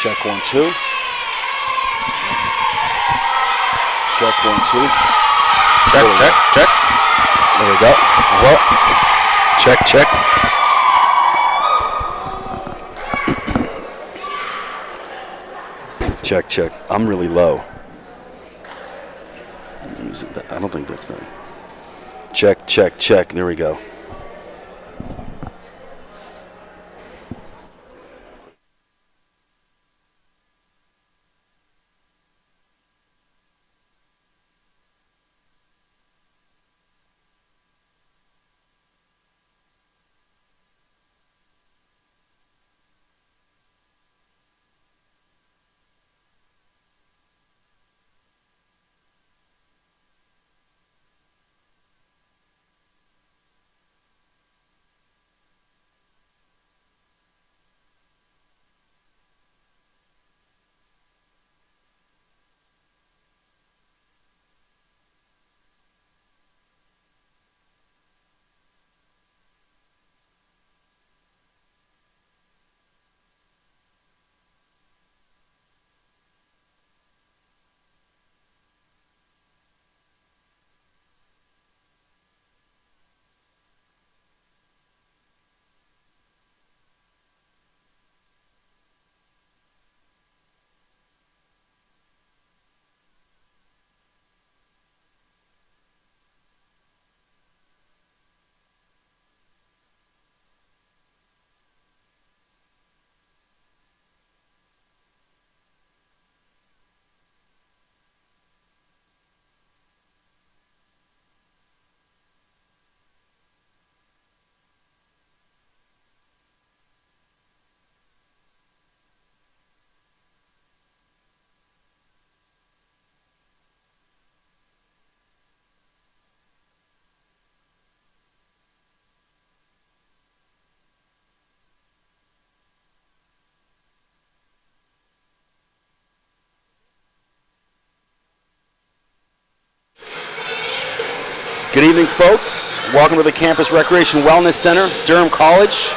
Check 1-2. Check 1-2. Check. There we go. Well, check. Check. I'm really low. I don't think that's that. Check. There we go. Good evening, folks. Welcome to the Campus Recreation Wellness Center, Durham College.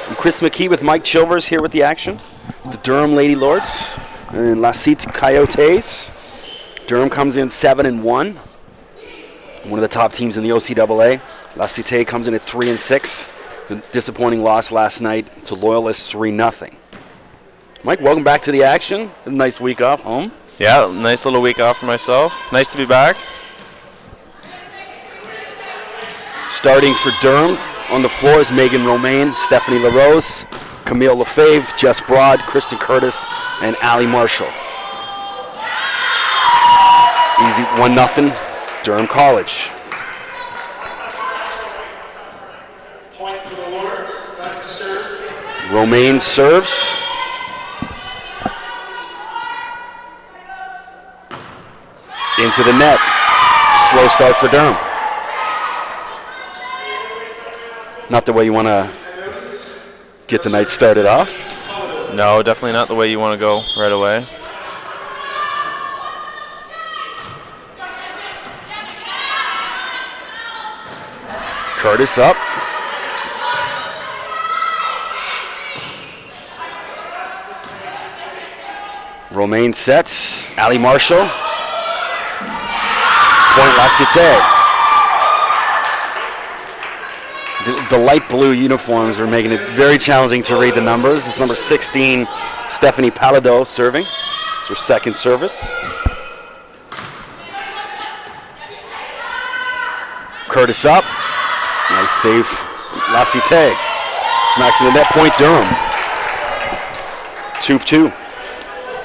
I'm Chris McKee with Mike Chilvers here with the action. The Durham Lady Lords and La Cité Coyotes. Durham comes in 7-1. One of the top teams in the OCAA. La Cité comes in at 3-6. The disappointing loss last night to Loyalists 3-0. Mike, welcome back to the action. A nice week off home. Yeah, nice little week off for myself. Nice to be back. Starting for Durham on the floor is Megan Romaine, Stephanie LaRose, Camille Lefebvre, Jess Broad, Kristen Curtis, and Allie Marshall. Easy 1-0, Durham College. Point for the Lords, back to serve. Romaine serves. Into the net. Slow start for Durham. Not the way you want to get the night started off. No, definitely not the way you want to go right away. Curtis up. Romaine sets. Allie Marshall. Point La Cité. The light blue uniforms are making it very challenging to read the numbers. It's number 16, Stephanie Palado serving. It's her second service. Curtis up. Nice save from La Cité. Smacks in the net, point Durham. 2-2.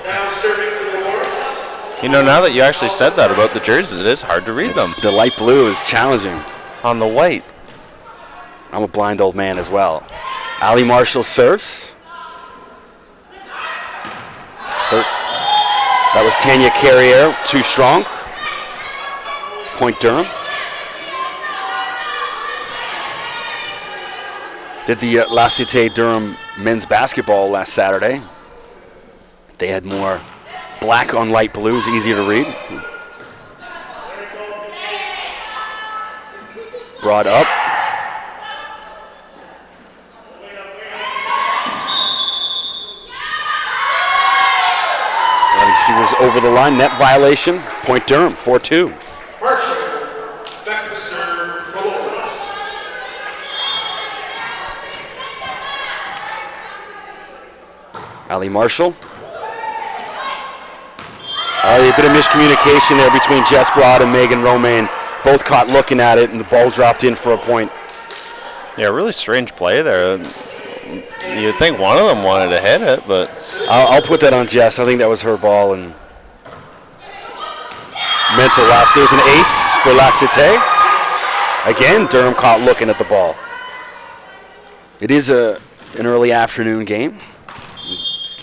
Now serving for the Lords. You know, now that you actually said that about the jerseys, it is hard to read them. The light blue is challenging. On the white. I'm a blind old man as well. Allie Marshall serves. That was Tanya Carrier, too strong. Point Durham. Did the La Cité Durham men's basketball last Saturday. They had more black on light blues, easier to read. Broad up. I think she was over the line. Net violation. Point Durham, 4-2. Marshall, back to serve for Lawrence. Ali Marshall. A bit of miscommunication there between Jess Broad and Megan Romaine. Both caught looking at it, and the ball dropped in for a point. Yeah, really strange play there. You'd think one of them wanted to hit it, but I'll put that on Jess. I think that was her ball. And mental lapse. There's an ace for La Cité. Again, Durham caught looking at the ball. It is an early afternoon game.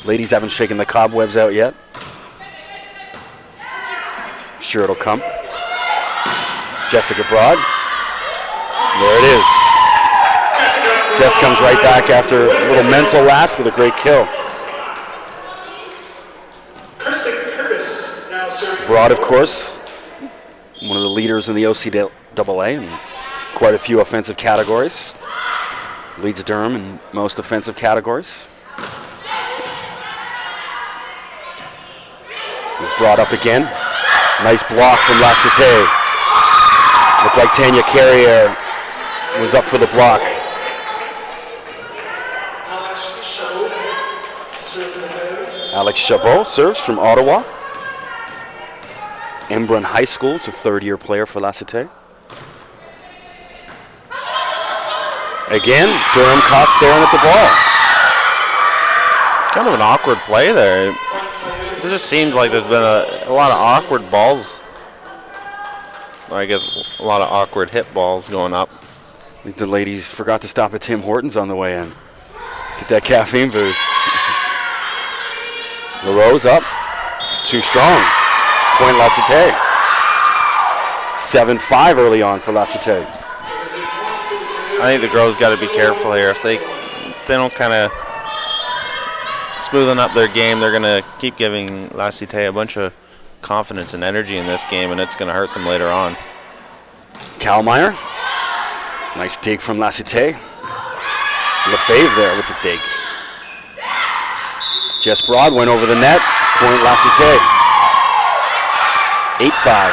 Ladies haven't shaken the cobwebs out yet. Sure it'll come. Jessica Broad. There it is. Jess comes right back after a little mental lapse with a great kill. Kristen Curtis now serving. Broad, of course, one of the leaders in the OCAA in quite a few offensive categories. Leads Durham in most offensive categories. Is brought up again. Nice block from La Cité. Looked like Tanya Carrier was up for the block. Alex Chabot serves from Ottawa. Embrun High School is a third-year player for La Cité. Again, Durham caught staring at the ball. kind of an awkward play there. It just seems like there's been a lot of awkward balls. I guess a lot of awkward hit balls going up. I think the ladies forgot to stop at Tim Hortons on the way in. Get that caffeine boost. LaRose up. Too strong. Point La Cité. 7-5 early on for La Cité. I think the girls got to be careful here. If they don't kind of smoothen up their game, they're going to keep giving La Cité a bunch of confidence and energy in this game, and it's going to hurt them later on. Kalmeyer. Nice dig from La Cité. Lefebvre there with the dig. Jess Broad went over the net. Point La Cité. 8-5.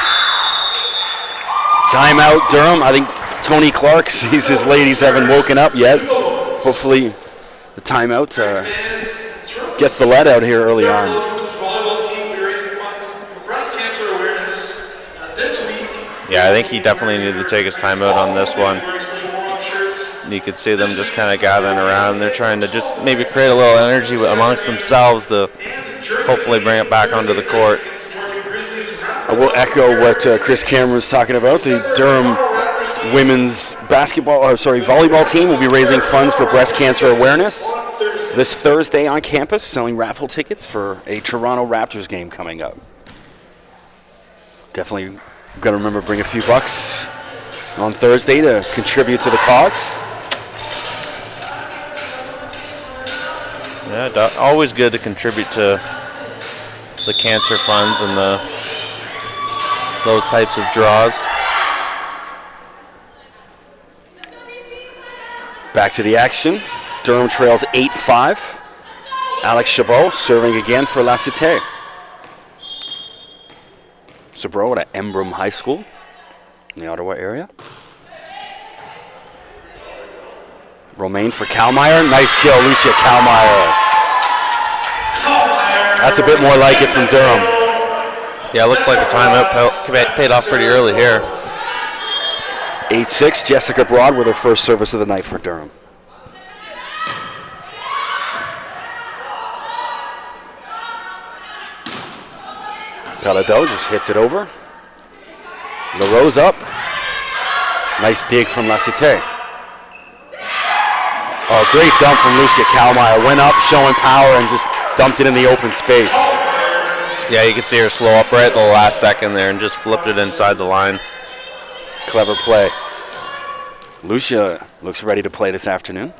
Timeout Durham. I think Tony Clark sees his ladies haven't woken up yet. Hopefully the timeout gets the lead out here early on. Volleyball team will be raising funds for breast cancer awareness this week. Yeah, I think he definitely needed to take his timeout on this one. You could see them just kind of gathering around. They're trying to just maybe create a little energy amongst themselves to hopefully bring it back onto the court. I will echo what Chris Cameron was talking about. The Durham women's volleyball team will be raising funds for breast cancer awareness this Thursday on campus, selling raffle tickets for a Toronto Raptors game coming up. Definitely got to remember to bring a few bucks on Thursday to contribute to the cause. Yeah, always good to contribute to the cancer funds and those types of draws. Back to the action. Durham trails 8-5. Alex Chabot serving again for La Cité. Chabot at Embrun High School in the Ottawa area. Romaine for Kalmeyer. Nice kill, Lucia Kalmeyer. That's a bit more like it from Durham. Yeah, it looks like the timeout paid off pretty early here. 8-6, Jessica Broad with her first service of the night for Durham. Pelado just hits it over. LaRose up. Nice dig from La Cité. Oh, great dump from Lucia Kalmeyer. Went up showing power and just dumped it in the open space. Yeah, you can see her slow up right at the last second there and just flipped it inside the line. Clever play. Lucia looks ready to play this afternoon.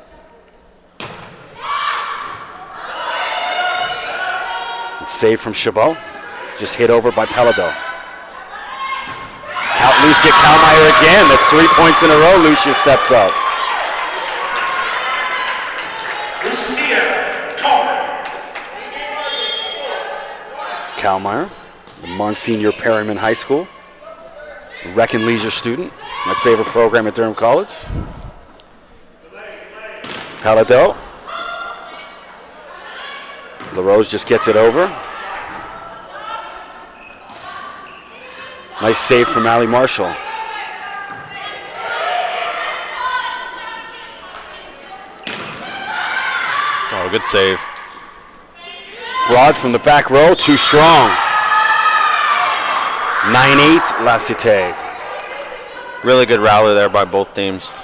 It's saved from Chabot. Just hit over by Pelado. Lucia Kalmeyer again. That's 3 points in a row. Lucia steps up. Kalmeyer, the Monsignor Perryman High School, Rec and Leisure student, my favorite program at Durham College. Palado. LaRose just gets it over. Nice save from Allie Marshall. Oh, good save. Broad from the back row, too strong. 9-8, La Cité. Really good rally there by both teams.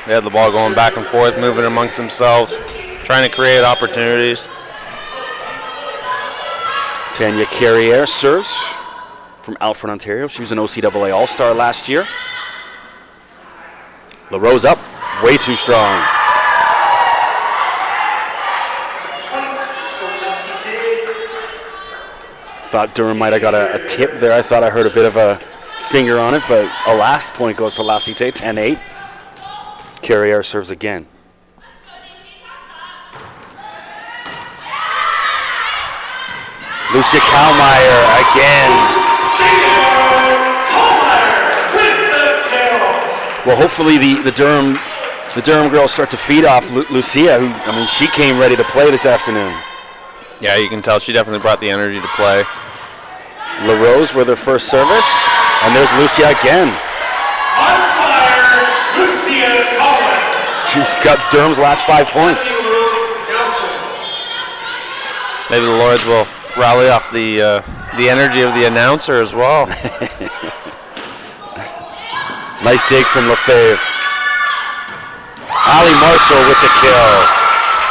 They had the ball going back and forth, moving amongst themselves, trying to create opportunities. Tanya Carriere serves from Alfred, Ontario. She was an OCAA All-Star last year. LaRose up, way too strong. Thought Durham might have got a tip there. I thought I heard a bit of a finger on it, but a last point goes to La Cité, 10-8. Carriere serves again. Lucia Kalmeyer again. Well, hopefully the Durham girls start to feed off Lucia, who, she came ready to play this afternoon. Yeah, you can tell she definitely brought the energy to play. LaRose with her first service, and there's Lucia again. On fire, Lucia Kalmeyer. She's got Durham's last 5 points. Maybe the Lords will rally off the energy of the announcer as well. Nice dig from Lefebvre. Allie Marshall with the kill.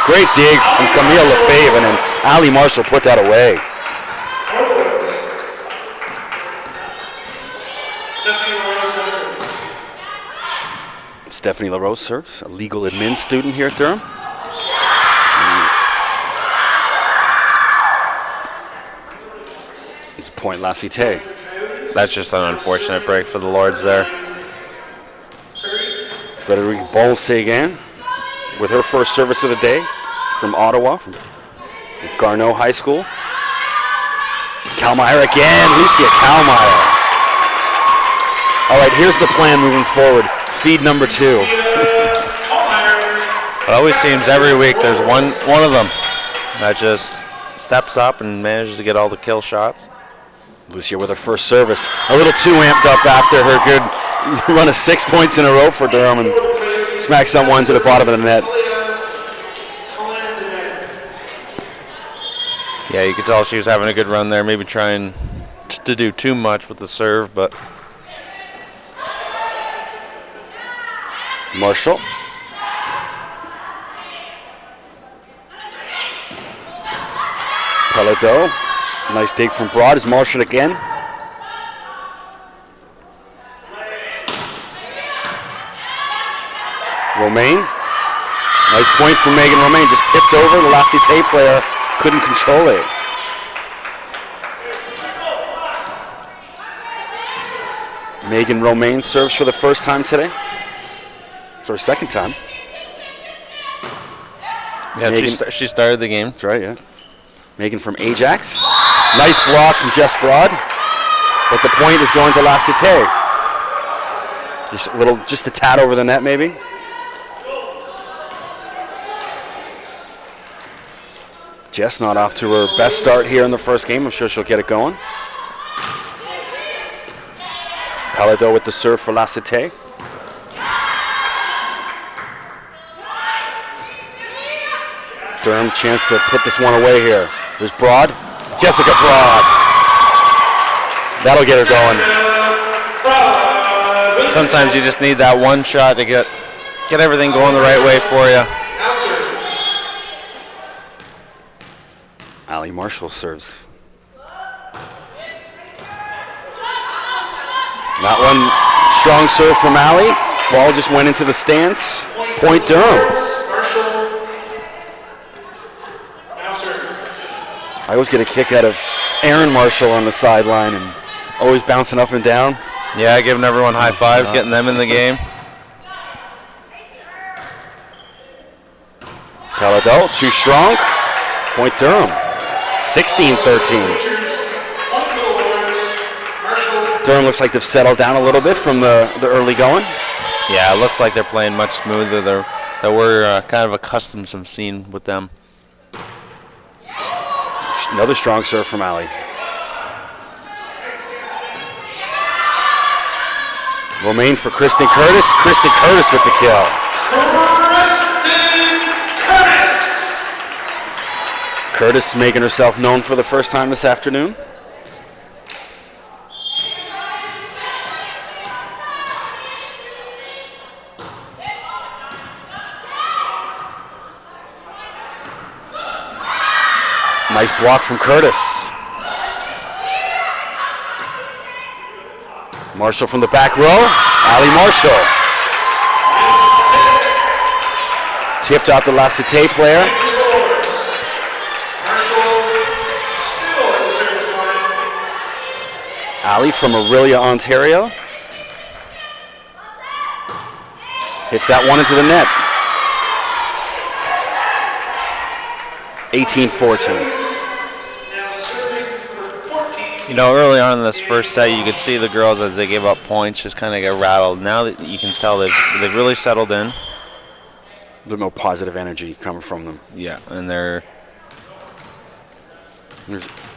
Great dig from Camille Lefebvre, and then Allie Marshall put that away. Stephanie LaRose serves, a legal admin student here at Durham. It's a point, La Cité. That's just an unfortunate break for the Lords there. Frederique Bonsegan with her first service of the day from Ottawa, from Garneau High School. Kalmeyer again, Lucia Kalmeyer. All right, here's the plan moving forward. Feed number 2. It always seems every week there's one of them that just steps up and manages to get all the kill shots. Lucia with her first service. A little too amped up after her good run of 6 points in a row for Durham, and smacks someone to the bottom of the net. Yeah, you could tell she was having a good run there, maybe trying to do too much with the serve, but Marshall. Palado. Nice dig from Broad. Is Marshall again? Romaine. Nice point from Megan Romaine. Just tipped over. The La Cité player couldn't control it. Megan Romaine serves for the first time today. For a second time. yeah, she started the game. That's right, yeah. Megan from Ajax. Nice block from Jess Broad. But the point is going to La Cité. Just a tad over the net, maybe. Jess not off to her best start here in the first game. I'm sure she'll get it going. Palado with the serve for La Cité. Durham chance to put this one away here. There's Broad. Jessica Broad. That'll get her going. Sometimes you just need that one shot to get everything going the right way for you. Allie Marshall serves. That one, strong serve from Allie. Ball just went into the stands. Point Durham. I always get a kick out of Aaron Marshall on the sideline and always bouncing up and down. Yeah, giving everyone high fives, getting them in the game. Palado, too strong. Point Durham. 16-13. Bleachers, one for the Lords. Marshall. Durham looks like they've settled down a little bit from the early going. Yeah, it looks like they're playing much smoother than we're kind of accustomed to seeing with them. Another strong serve from Allie. Romaine for Kristen Curtis. Kristen Curtis with the kill. Kristen Curtis. Curtis making herself known for the first time this afternoon. Nice block from Curtis. Marshall from the back row. Allie Marshall. Tipped off the La Cité player. Marshall still at the service line. Allie from Aurelia, Ontario. Hits that one into the net. 18-14. Now serving number 14. You know, early on in this first set, you could see the girls as they gave up points just kind of get rattled. Now that you can tell they've really settled in. A little more positive energy coming from them. Yeah, and There's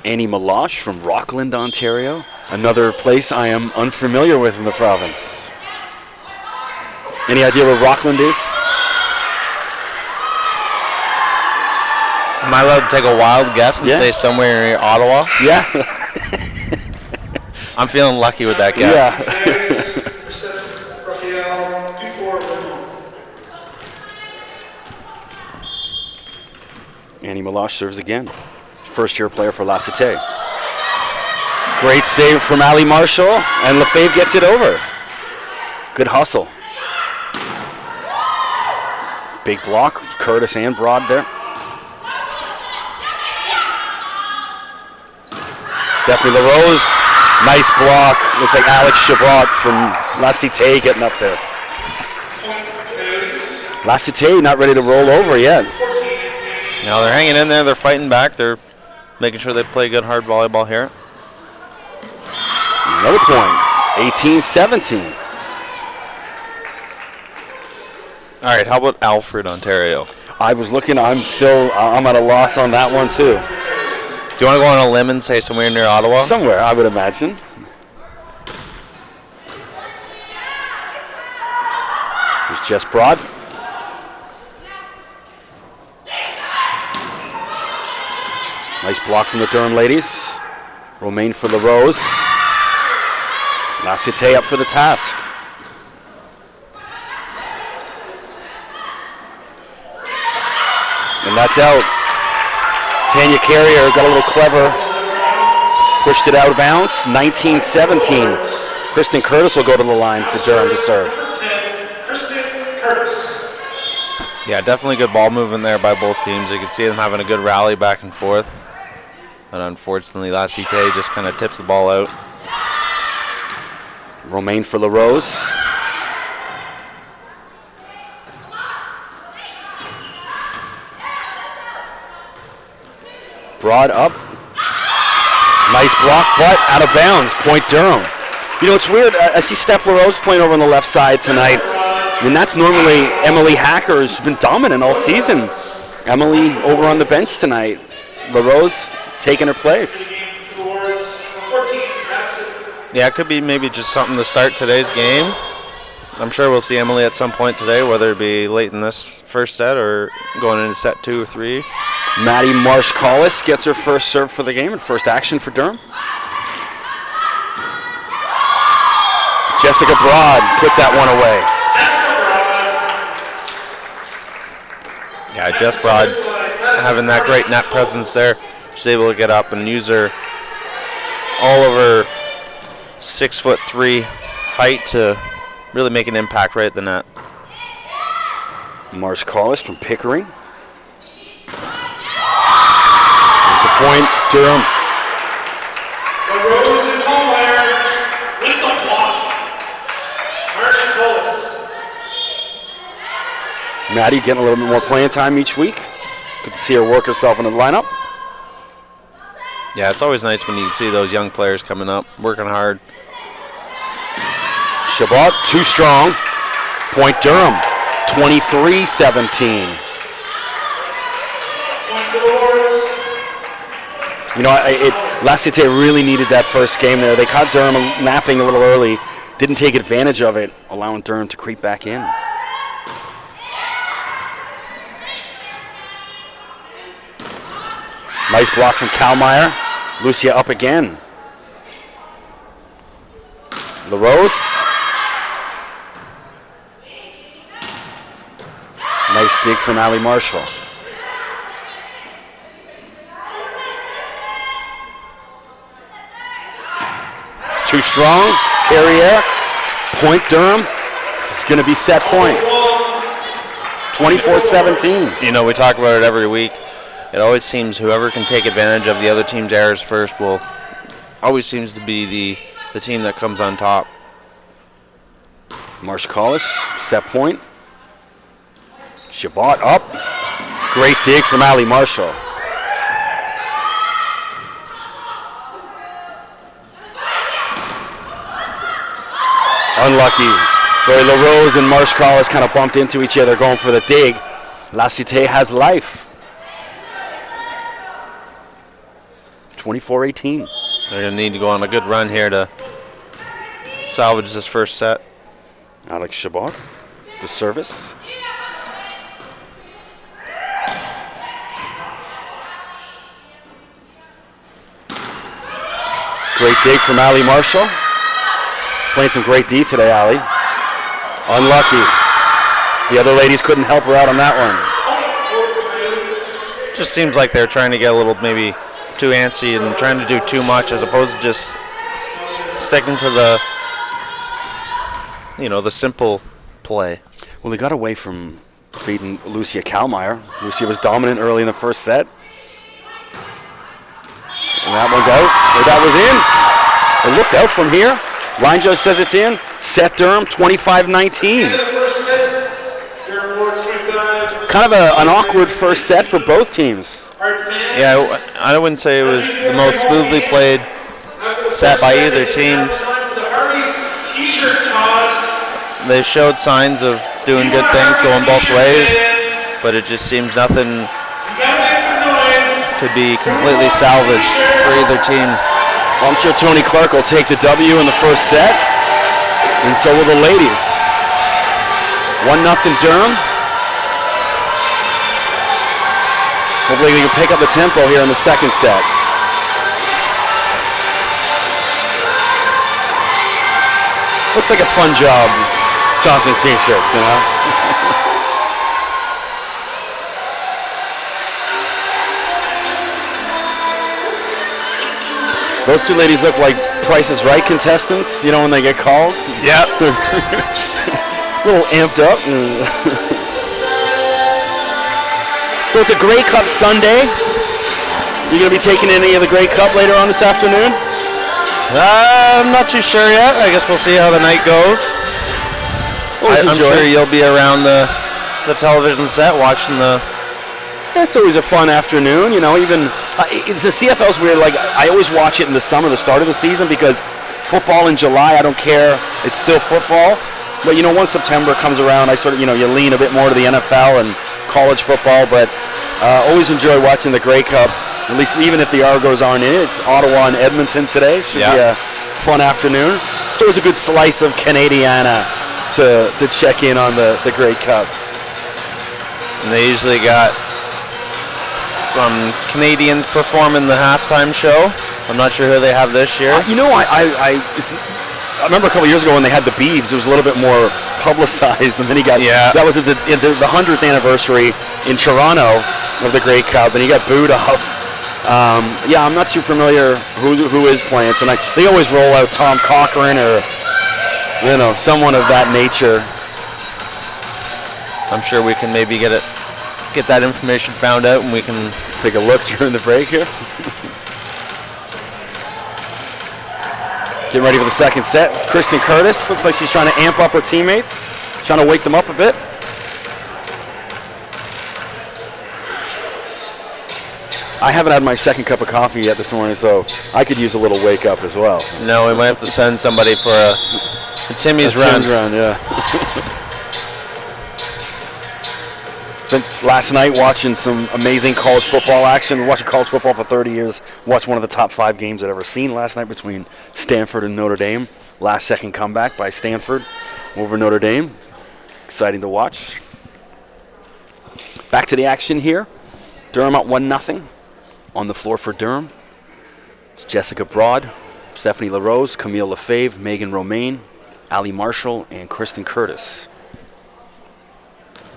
Annie Meloche from Rockland, Ontario. Another place I am unfamiliar with in the province. Any idea where Rockland is? am I allowed to take a wild guess and Yeah. say somewhere near Ottawa? Yeah. I'm feeling lucky with that guess. Yeah. Thanks, Raphael, 2-4. Annie Meloche serves again. First-year player for La Cité. Great save from Allie Marshall, and Lefebvre gets it over. Good hustle. Big block, Curtis and Broad there. Stephanie LaRose, nice block. Looks like Alex Chabot from La Cité getting up there. La Cité not ready to roll over yet. Now they're hanging in there. They're fighting back. They're making sure they play good hard volleyball here. Another point, 18-17. All right, how about Alfred, Ontario? I was looking, I'm at a loss on that one too. Do you want to go on a limb and say somewhere near Ottawa? Somewhere, I would imagine. There's Jess Broad. Nice block from the Durham ladies. Romaine for LaRose. La Cité up for the task. And that's out. Tanya Carrier got a little clever. Pushed it out of bounds. 19-17. Kristen Curtis will go to the line for Durham to serve. 10, Kristen Curtis. Yeah, definitely good ball movement there by both teams. You can see them having a good rally back and forth. But unfortunately, La Cité just kind of tips the ball out. Romaine for LaRose. Broad up. Nice block, but out of bounds. Point Durham. You know, it's weird. I see Steph LaRose playing over on the left side tonight. And that's normally Emily Hacker, who's been dominant all season. Emily over on the bench tonight. LaRose taking her place. Towards 14, Madison. Yeah, it could be maybe just something to start today's game. I'm sure we'll see Emily at some point today, whether it be late in this first set or going into set 2 or 3. Maddie Marsh-Collis gets her first serve for the game and first action for Durham. Jessica Broad puts that one away. Yeah, Jess Broad having that great net presence there. She's able to get up and use her all over 6'3" height to really make an impact right at the net. Marsh-Collis from Pickering. There's a point, Durham. LaRose and Colmeyer with the block. Marshall. Maddie getting a little bit more playing time each week. Good to see her work herself in the lineup. Yeah, it's always nice when you see those young players coming up, working hard. Shabbat, too strong. Point Durham, 23-17. You know, La Cité really needed that first game there. They caught Durham napping a little early, didn't take advantage of it, allowing Durham to creep back in. Nice block from Kalmeyer. Lucia up again. LaRose. Nice dig from Ali Marshall. Too strong. Carriere. Point Durham. This is going to be set point. 24-17. You know, we talk about it every week. It always seems whoever can take advantage of the other team's errors first will always seems to be the team that comes on top. Marsh Collis, set point. Shabbat up. Great dig from Ali Marshall. Unlucky. Boy, LaRose and Marsh Collis kind of bumped into each other going for the dig. La Cité has life. 24-18. They're going to need to go on a good run here to salvage this first set. Alex Shabbat, the service. Great dig from Ali Marshall. She's playing some great D today, Ali. Unlucky. The other ladies couldn't help her out on that one. Just seems like they're trying to get a little maybe too antsy and trying to do too much as opposed to just sticking to the, you know, the simple play. Well, they got away from feeding Lucia Kalmeyer. Lucia was dominant early in the first set. And that one's out. Or that was in. It looked out from here. Line judge says it's in. Set Durham, 25-19. Kind of an awkward first set for both teams. Yeah, I wouldn't say it was the most smoothly played set by either team. They showed signs of doing good things going both ways, but it just seems nothing could be completely salvaged for either team. Well, I'm sure Tony Clark will take the W in the first set, and so will the ladies. 1-0 Durham. Hopefully we can pick up the tempo here in the second set. Looks like a fun job tossing t-shirts, you know? Those two ladies look like Price is Right contestants, you know, when they get called. Yeah. A little amped up. So it's a Grey Cup Sunday. You going to be taking any of the Grey Cup later on this afternoon? I'm not too sure yet. I guess we'll see how the night goes. I'm sure you'll be around the television set watching the... It's always a fun afternoon, you know, even... the CFL's weird, like, I always watch it in the summer, the start of the season, because football in July, I don't care. It's still football. But, you know, once September comes around, I sort of, you know, you lean a bit more to the NFL and college football, but always enjoy watching the Grey Cup, at least even if the Argos aren't in it. It's Ottawa and Edmonton today. Should be a fun afternoon. So it was a good slice of Canadiana to check in on the Grey Cup. And they usually got some Canadians performing the halftime show. I'm not sure who they have this year. You know, I remember a couple years ago when they had the Beavs, it was a little bit more publicized, and then he got, that was at the 100th anniversary in Toronto of the Grey Cup, and he got booed off. I'm not too familiar who is playing tonight. They always roll out Tom Cochran or, you know, someone of that nature. I'm sure we can maybe get that information found out, and we can take a look during the break here. Getting ready for the second set. Kristen Curtis looks like she's trying to amp up her teammates, trying to wake them up a bit. I haven't had my second cup of coffee yet this morning, so I could use a little wake up as well. No, we might have to send somebody for a Timmy's run. Timmy's run, yeah. Been last night watching some amazing college football action. Been watching college football for 30 years. Watched one of the top 5 games I'd ever seen last night between Stanford and Notre Dame. Last second comeback by Stanford over Notre Dame. Exciting to watch. Back to the action here. Durham up 1-0. On the floor for Durham, it's Jessica Broad, Stephanie LaRose, Camille Lefebvre, Megan Romaine, Ali Marshall, and Kristen Curtis.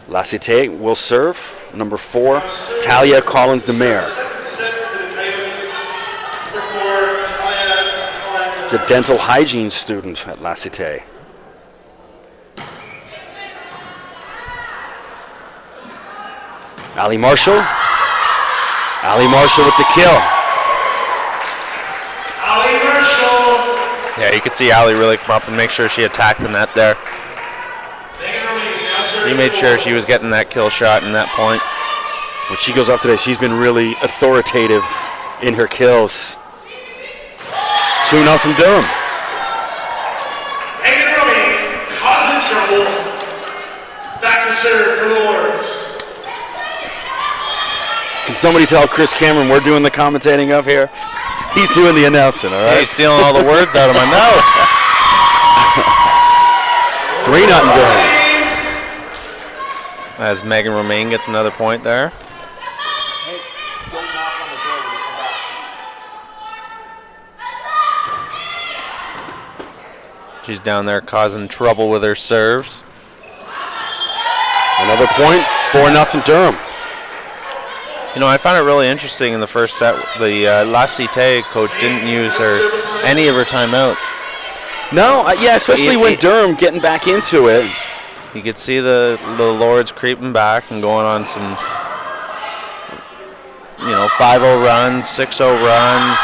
La Cité will serve. Number 4, Talia Collins-DeMare. She's a dental hygiene student at La Cité. Ali Marshall. Ali Marshall with the kill. Ali Marshall. Yeah, you could see Ali really come up and make sure she attacked the net there. He made sure she was getting that kill shot in that point. When she goes up today, she's been really authoritative in her kills. 2-0 from Durham. Megan Rooney causing trouble. Back to serve for the Lords. Can somebody tell Chris Cameron we're doing the commentating of here? He's doing the announcing, all right? Yeah, he's stealing all the words out of my mouth. 3-0 Durham. As Megan Romaine gets another point there. She's down there causing trouble with her serves. Another point, 4-0 Durham. You know, I found it really interesting in the first set. The La Cité coach didn't use any of her timeouts. No, yeah, especially when Durham getting back into it. You could see the Lords creeping back and going on some, 5-0 run, 6-0 run.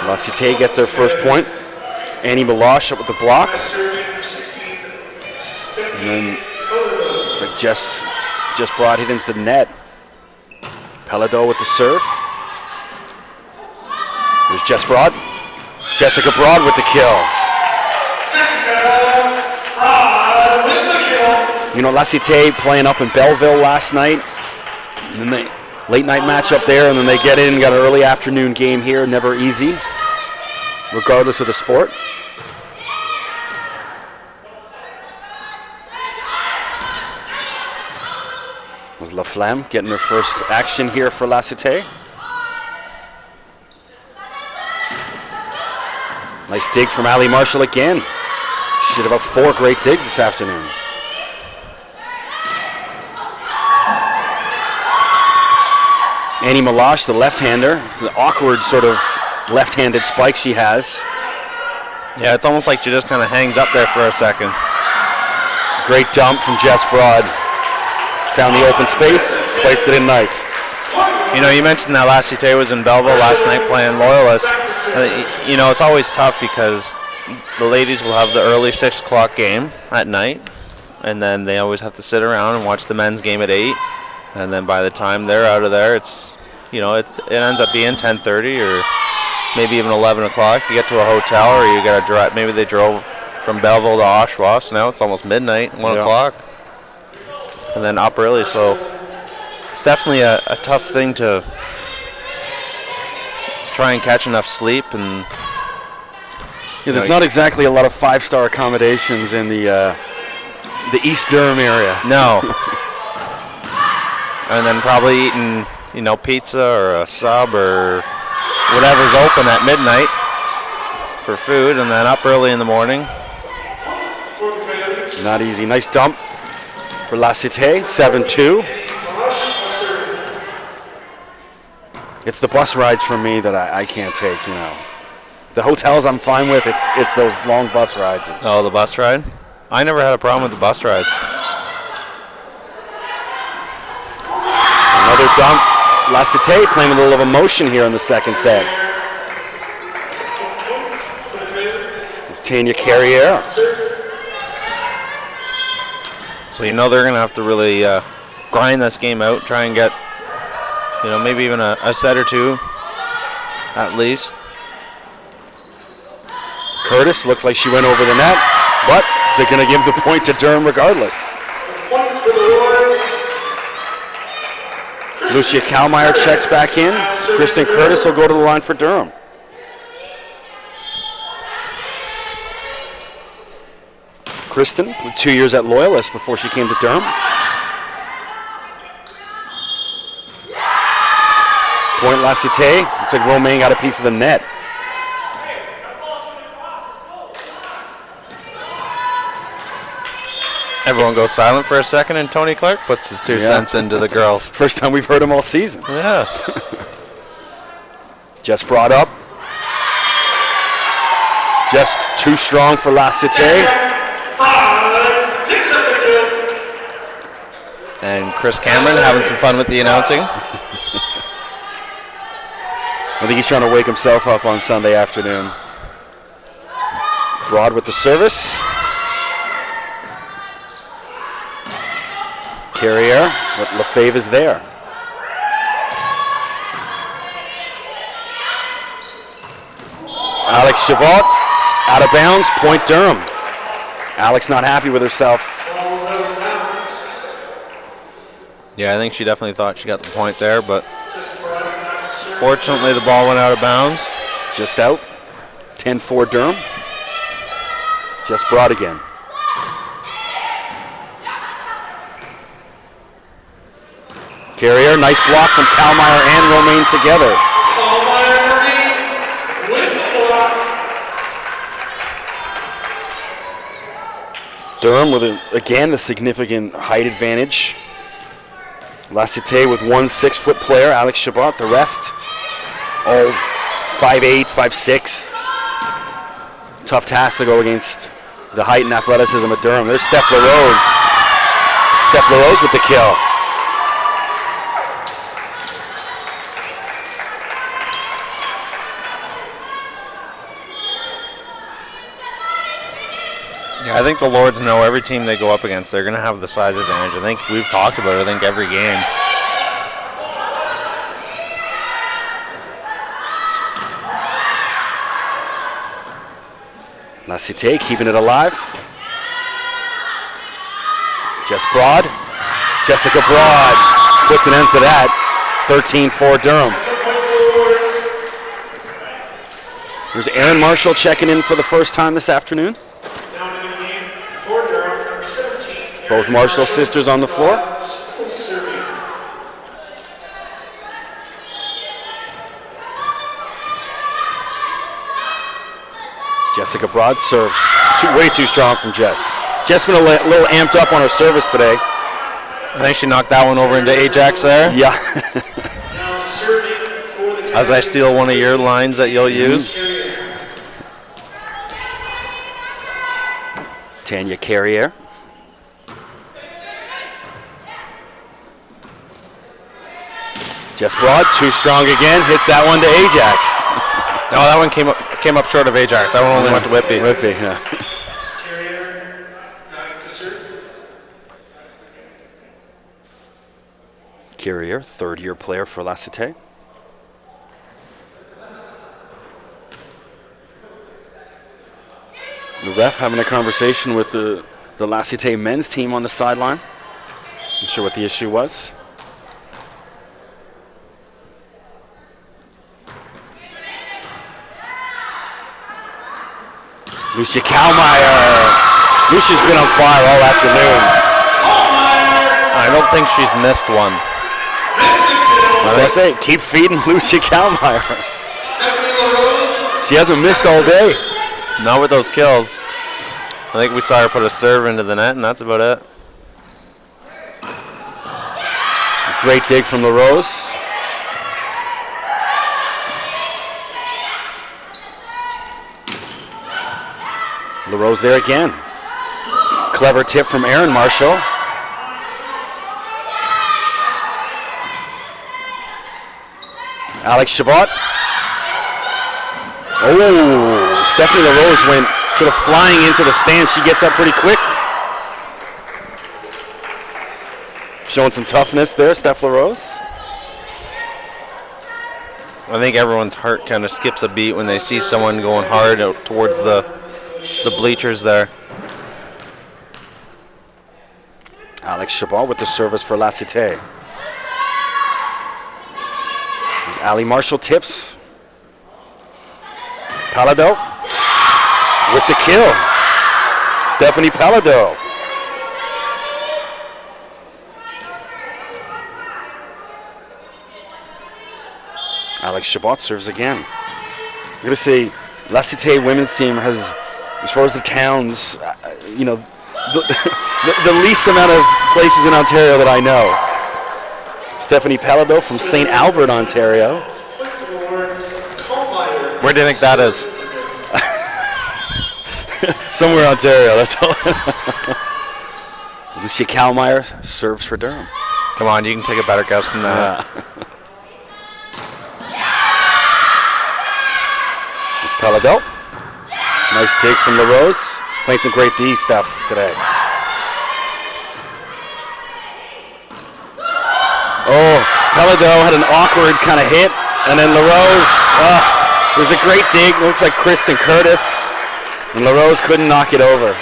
La Cité gets their first point. Annie Meloche up with the block. And then it's like just brought it into the net. Pelado with the serve. There's Jessica Broad with the kill. La Cité playing up in Belleville last night. And then late night match up there, and then they get in and got an early afternoon game here. Never easy, regardless of the sport. Was La Flamme getting their first action here for La Cité. Nice dig from Ali Marshall again. She did about 4 great digs this afternoon. Annie Meloche, the left-hander. It's an awkward sort of left-handed spike she has. Yeah, it's almost like she just kind of hangs up there for a second. Great dump from Jess Broad. Found the open space, placed it in nice. You mentioned that La Cité was in Belleville last night playing Loyalist. It's always tough because the ladies will have the early 6 o'clock game at night, and then they always have to sit around and watch the men's game at 8. And then by the time they're out of there, it's, it ends up being 10:30 or maybe even 11 o'clock. You get to a hotel or you got to drive. Maybe they drove from Belleville to Oshawa, so now it's almost midnight, 1 o'clock. And then up early, so it's definitely a tough thing to try and catch enough sleep. And there's not exactly a lot of 5-star accommodations in the East Durham area. No. And then probably eating, pizza or a sub or whatever's open at midnight for food, and then up early in the morning. Not easy. Nice dump for La Cité, 7-2. It's the bus rides for me that I can't take, The hotels I'm fine with, it's those long bus rides. Oh, the bus ride? I never had a problem with the bus rides. Another dump. La Cité playing with a little emotion here in the second set. It's Tanya Carriere. So they're going to have to really grind this game out, try and get, maybe even a set or two at least. Curtis looks like she went over the net, but they're going to give the point to Durham regardless. Point for the Lords. Lucia Kalmeyer checks back in. Kristen Curtis will go to the line for Durham. Kristen, 2 years at Loyalist before she came to Durham. Point La Cité. Looks like Romaine got a piece of the net. Everyone goes silent for a second, and Tony Clark puts his 2 cents into the girls. First time we've heard him all season. Yeah. Just brought up. Just too strong for La Cité. And Chris Cameron having some fun with the announcing. I think he's trying to wake himself up on Sunday afternoon. Broad with the service. Carrier, but Lefebvre is there. Alex Chabot, out of bounds, point Durham. Alex not happy with herself. Ball's out of bounds. Yeah, I think she definitely thought she got the point there, but Just brought it back to serve. fortunately the ball went out of bounds. Just out. 10-4 Durham. Just Broad again. Carrier, nice block from Kalmeyer and Romaine together. Kalmeyer Marie with the block. Durham with, again, the significant height advantage. La Cité with one 6-foot player, Alex Chabot. The rest, all 5'8", 5'6". Tough task to go against the height and athleticism of Durham. There's Steph LaRose. Steph LaRose with the kill. Yeah, I think the Lords know every team they go up against, they're going to have the size advantage. I think we've talked about it, I think, every game. La Cité keeping it alive. Jess Broad. Jessica Broad puts an end to that. 13-4 Durham. That's a point for the Lords. There's Aaron Marshall checking in for the first time this afternoon. Now to the game for Durham, number 17. Both Erin Marshall sisters on the floor. Still serving. Jessica Broad serves way too strong from Jess. Jess been a little amped up on her service today. I think she knocked that one over into Ajax there. Yeah. Now serving for the As I steal one of your lines that you'll use. Tanya Carrier. Jess Broad, too strong again. Hits that one to Ajax. No, that one came up short of Ajax. That one only went to Whitby. Whitby, yeah. Carrier going to serve. Carrier, third-year player for La Cité. The ref having a conversation with the La Cité men's team on the sideline. Not sure what the issue was. Lucia Kalmeyer. Lucia's been on fire all afternoon. I don't think she's missed one. As I say, keep feeding Lucia Kalmeyer. Stephanie LaRose. She hasn't missed all day. Not with those kills. I think we saw her put a serve into the net, and that's about it. Great dig from LaRose. LaRose there again. Clever tip from Aaron Marshall. Alex Chabot. Oh, Stephanie LaRose went sort of flying into the stands. She gets up pretty quick. Showing some toughness there, Steph LaRose. I think everyone's heart kind of skips a beat when they see someone going hard out towards the bleachers there. Alex Chabot with the service for La Cité. There's Ali Marshall tips. Palado with the kill. Stephanie Palado. Alex Chabot serves again. I'm going to say La Cité women's team has, as far as the towns, the least amount of places in Ontario that I know. Stephanie Palado from St. Albert, Ontario. Where do you think that is? Somewhere in Ontario, that's all. Lucia Kalmeyer serves for Durham. Come on, you can take a better guess than that. There's Palado. Nice dig from LaRose. Playing some great D stuff today. Oh, Palado had an awkward kind of hit, and then LaRose, it was a great dig. Looked like Kristen Curtis, and LaRose couldn't knock it over.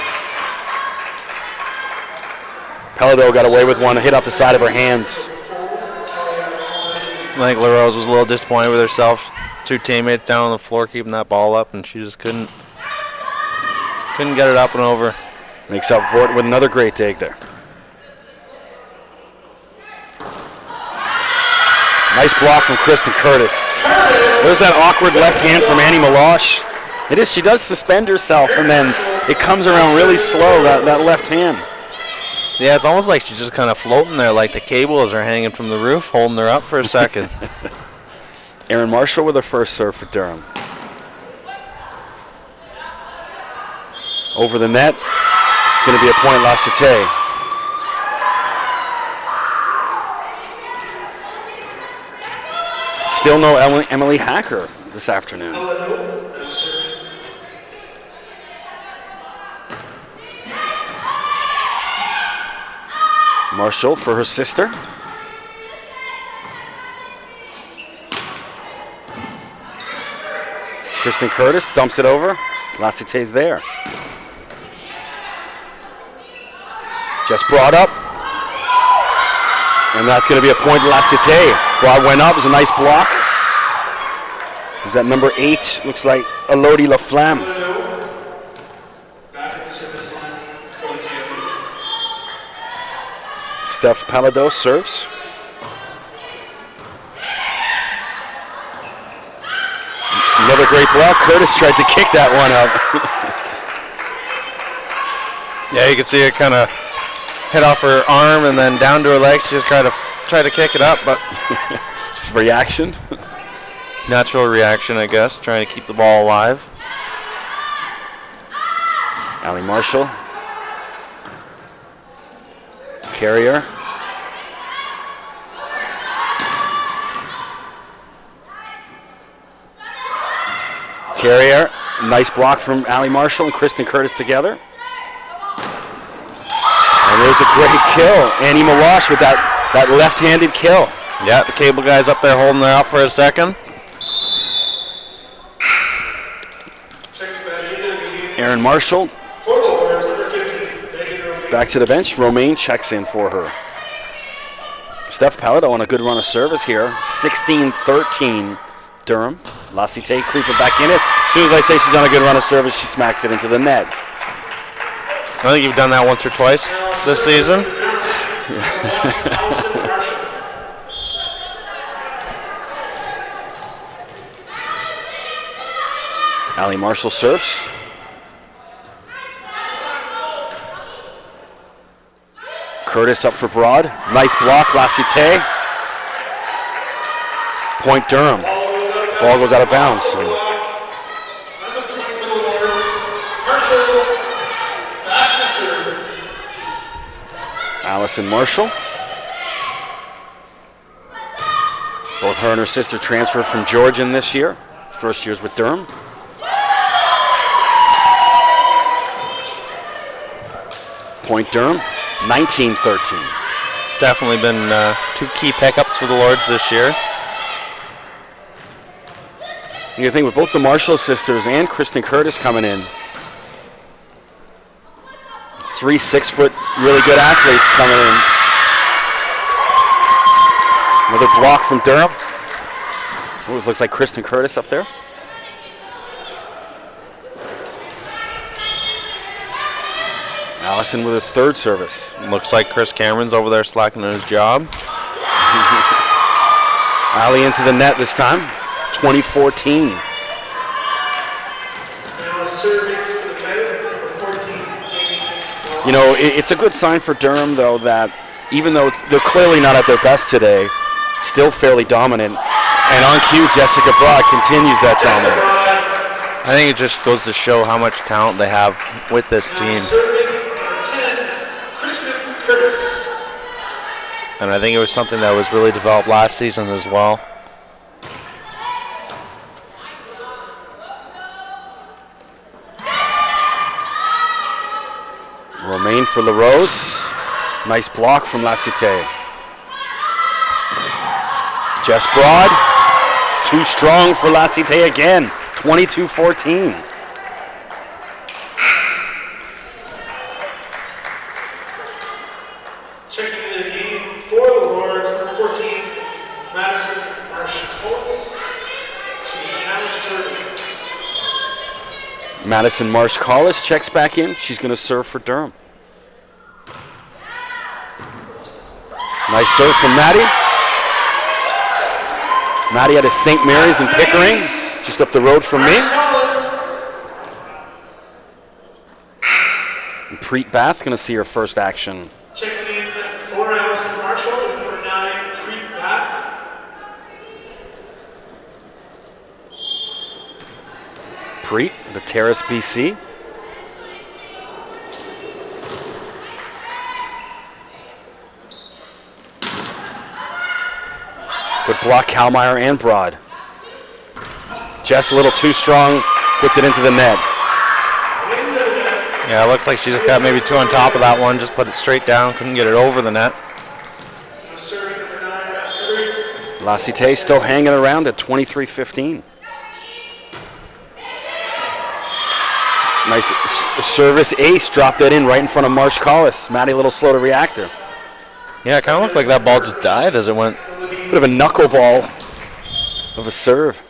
Palado got away with one, hit off the side of her hands. I think LaRose was a little disappointed with herself. Two teammates down on the floor keeping that ball up, and she just couldn't get it up and over. Makes up for it with another great dig there. Nice block from Kristen Curtis. There's that awkward left hand from Annie Meloche. It is, she does suspend herself, and then it comes around really slow, that left hand. Yeah, it's almost like she's just kind of floating there, like the cables are hanging from the roof, holding her up for a second. Erin Marshall with her first serve for Durham. Over the net. It's going to be a point, La Cité. Still no Emily Hacker this afternoon. Marshall for her sister. Kristen Curtis dumps it over. La Cité's there. Just brought up. And that's going to be a point to La Cité. Broad went up. It was a nice block. Is that number 8? Looks like Elodie Laflamme. Back at the service line for the Coyotes. Steph Palado serves. Another great block. Curtis tried to kick that one up. Yeah, you can see it kind of hit off her arm and then down to her leg. She just tried to kick it up, but just reaction. Natural reaction, I guess, trying to keep the ball alive. Ali Marshall. Carrier. Carrier. Nice block from Ali Marshall and Kristen Curtis together. And there's a great kill. Annie Meloche with that left-handed kill. Yeah, the cable guy's up there holding her up for a second. Erin Marshall For the Warriors, number 15, back to the bench. Romaine checks in for her. Steph Palado on a good run of service here. 16-13 Durham. La Cité creeping back in it. As soon as I say she's on a good run of service, she smacks it into the net. I think you've done that once or twice this season. Ali Marshall serves. Curtis up for Broad. Nice block, La Cité. Point Durham. Ball goes out of bounds. That's a point for the Warriors. Marshall, back to serve. Allison Marshall. Both her and her sister transferred from Georgian this year. First years with Durham. Point Durham, 19-13. definitely been 2 key pickups for the Lords this year. You think with both the Marshall sisters and Kristen Curtis coming in, 3 6-foot really good athletes coming in. Another block from Durham. Always looks like Kristen Curtis up there. Allison with a 3rd service. Looks like Chris Cameron's over there slacking on his job. Allie into the net this time. 2014. Now serving for the title is number 14. You know, it's a good sign for Durham, though, that even though they're clearly not at their best today, still fairly dominant. And on cue, Jessica Broad continues that dominance. I think it just goes to show how much talent they have with this team. Serving number 10, Kristen Curtis. And I think it was something that was really developed last season as well. Romaine for LaRose. Nice block from La Cité. Jess Broad. Too strong for La Cité again. 22-14. Checking in the game for the Lords, number 14, Madison Marsh-Collis. She's now serving. Madison Marsh-Collis checks back in. She's going to serve for Durham. Nice serve from Maddie. Maddie at a St. Mary's in Pickering, just up the road from me. And Preet Bath going to see her first action. Checking in for Allison Marshall is number 9, Preet Bath. Preet, the Terrace, BC. Good block, Kalmeyer and Broad. Jess a little too strong, puts it into the net. Yeah, it looks like she just got maybe 2 on top of that one, just put it straight down, couldn't get it over the net. La Cité still hanging around at 23-15. Nice service ace, dropped that in right in front of Marsh Collis. Maddie a little slow to react there. Yeah, it kind of looked like that ball just died as it went. Bit of a knuckleball of a serve.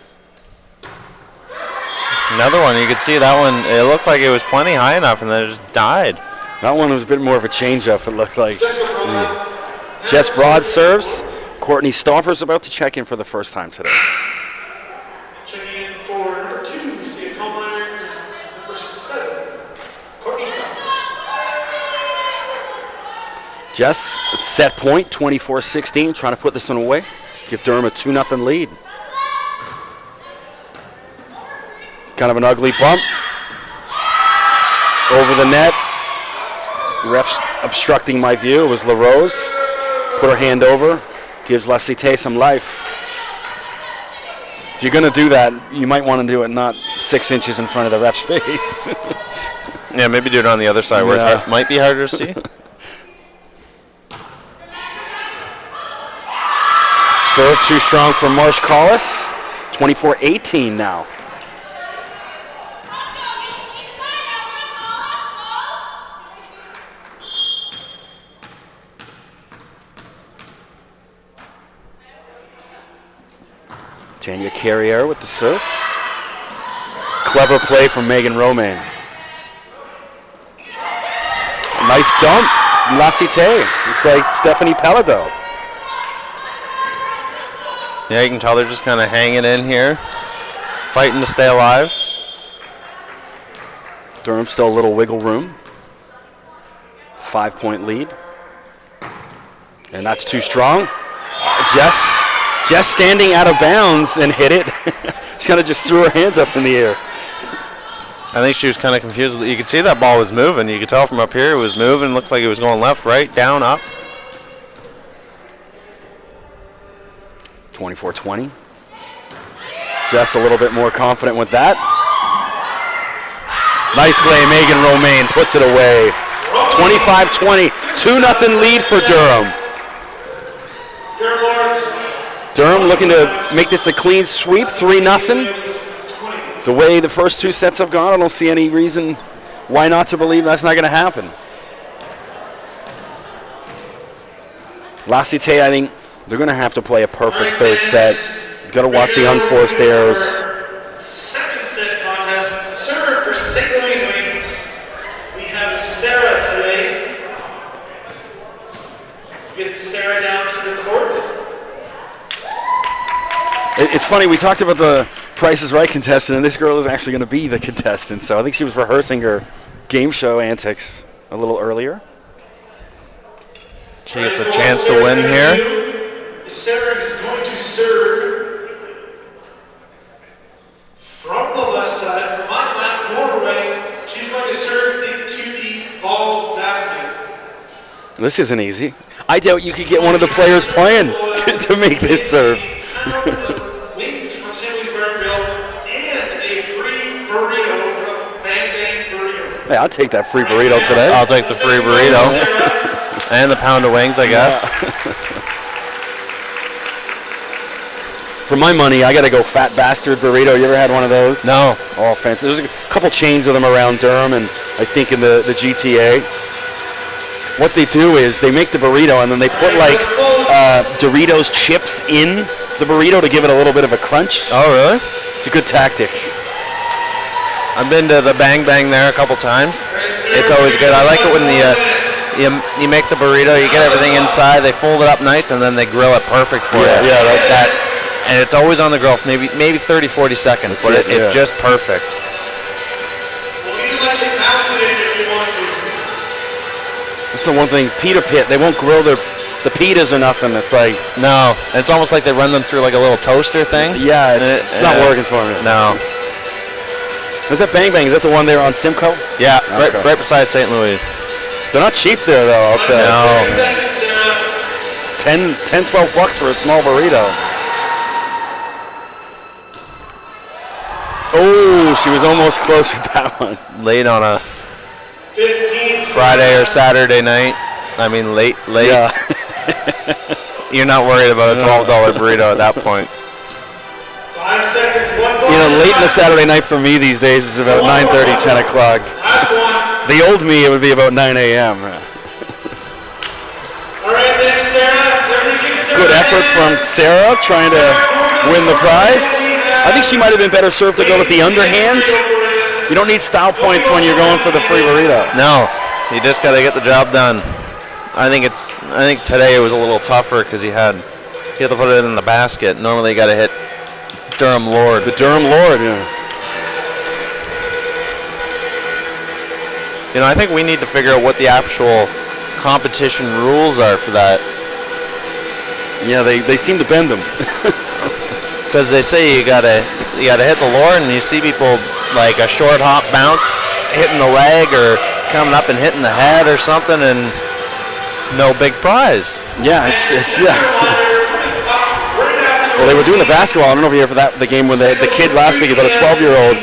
Another one, you could see that one, it looked like it was plenty high enough and then it just died. That one was a bit more of a change-up, it looked like. Jess Broad serves. Courtney Stauffer's about to check in for the first time today. Checking in for number 2, Sia Kalmeyer is number 7, Courtney Stoffers. Jess at set point, 24-16, trying to put this one away. Give Durham a 2-0 lead. Kind of an ugly bump. Over the net. Ref's obstructing my view. It was LaRose. Put her hand over. Gives La Cité some life. If you're going to do that, you might want to do it not 6 inches in front of the ref's face. Yeah, maybe do it on the other side where it might be harder to see. Serve too strong for Marsh Collis. 24-18 now. Tanya Carrier with the serve. Clever play from Megan Romaine. Nice dump. La Cité. Looks like Stephanie Pelado. Yeah, you can tell they're just kind of hanging in here, fighting to stay alive. Durham still a little wiggle room. 5-point lead. And that's too strong. Jess standing out of bounds and hit it. She kind of just threw her hands up in the air. I think she was kind of confused. You could see that ball was moving. You could tell from up here it was moving. Looked like it was going left, right, down, up. 24-20. Jess a little bit more confident with that. Nice play, Megan Romaine puts it away. 25-20, 2-0 lead for Durham. Durham looking to make this a clean sweep, 3-0. The way the first two sets have gone, I don't see any reason why not to believe that's not going to happen. La Cité, I think they're going to have to play a perfect third set. You've got to watch the unforced errors. Second set contest, serve for St. Louis Wings. We have Sarah today. Get Sarah down to the court. It's funny, we talked about the Price is Right contestant, and this girl is actually going to be the contestant. So I think she was rehearsing her game show antics a little earlier. She gets a chance to win here. Sarah is going to serve from the left side, from my left, your right. She's going to serve into the ball basket. This isn't easy. I doubt you could get one of the players playing to make this serve. Wings from St. Louis Burtonville and a free burrito from Bang Bang Burrito. Hey, I'll take that free burrito today. I'll take the free burrito. And the pound of wings, I guess. For my money, I got to go Fat Bastard Burrito. You ever had one of those? No. Oh, fancy. There's a couple chains of them around Durham and I think in the GTA. What they do is they make the burrito and then they put like Doritos chips in the burrito to give it a little bit of a crunch. Oh, really? It's a good tactic. I've been to the Bang Bang there a couple times. It's always good. I like it when you make the burrito, you get everything inside, they fold it up nice, and then they grill it perfect for you. Yeah, that's that. And it's always on the grill, maybe 30, 40 seconds, but it's just perfect. Well, you like to bounce it in if you want to. That's the one thing. Pita pit, they won't grill the pitas or nothing. It's like, no, and it's almost like they run them through like a little toaster thing. Yeah, it's not working for me. No. Is that Bang Bang? Is that the one there on Simcoe? Yeah, right beside St. Louis. They're not cheap there, though, I'll say. No. 10, 12 bucks for a small burrito. Oh, she was almost close with that one. Late on a Friday or Saturday night. I mean, late. Yeah. You're not worried about a $12 burrito at that point. 5 seconds, one ball. Late in the Saturday night for me these days is about 9:30, 10 o'clock. Last one. The old me, it would be about 9 a.m. All right, then, Sarah. Good effort from Sarah trying to win the prize. I think she might have been better served to go with the underhand. You don't need style points when you're going for the free burrito. No, you just got to get the job done. I think today it was a little tougher because you had to put it in the basket. Normally you got to hit Durham Lord. The Durham Lord, yeah. I think we need to figure out what the actual competition rules are for that. Yeah, they seem to bend them. Because they say you gotta hit the Lord, and you see people like a short hop bounce hitting the leg or coming up and hitting the head or something, and no big prize. Yeah, it's yeah. Well, they were doing the basketball. I don't know if you were here for the game when the kid last week, about a 12-year-old,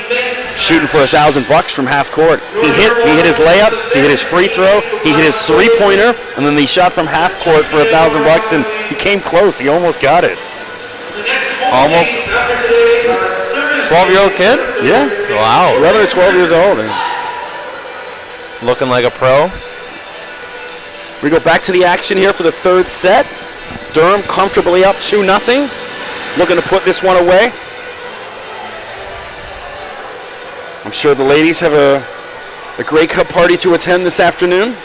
shooting for $1,000 from half court. He hit his layup, he hit his free throw, he hit his three-pointer, and then he shot from half court for $1,000, and he came close. He almost got it. Almost. 12-year-old kid? Yeah. Wow. 11 or 12 years old. Looking like a pro. We go back to the action here for the third set. Durham comfortably up 2-0. Looking to put this one away. I'm sure the ladies have a Grey Cup party to attend this afternoon.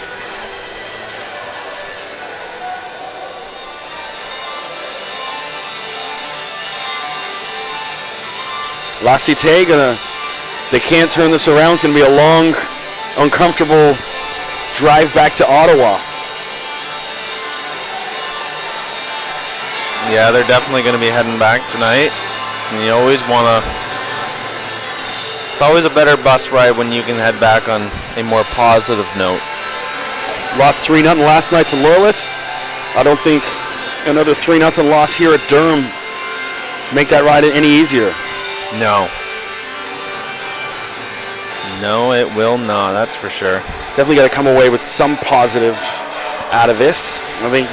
La Cité they can't turn this around. It's going to be a long, uncomfortable drive back to Ottawa. Yeah, they're definitely going to be heading back tonight. And you always want to... It's always a better bus ride when you can head back on a more positive note. Lost 3-0 last night to Loyalists. I don't think another 3-0 loss here at Durham make that ride any easier. No. No, it will not. That's for sure. Definitely got to come away with some positive out of this. I think,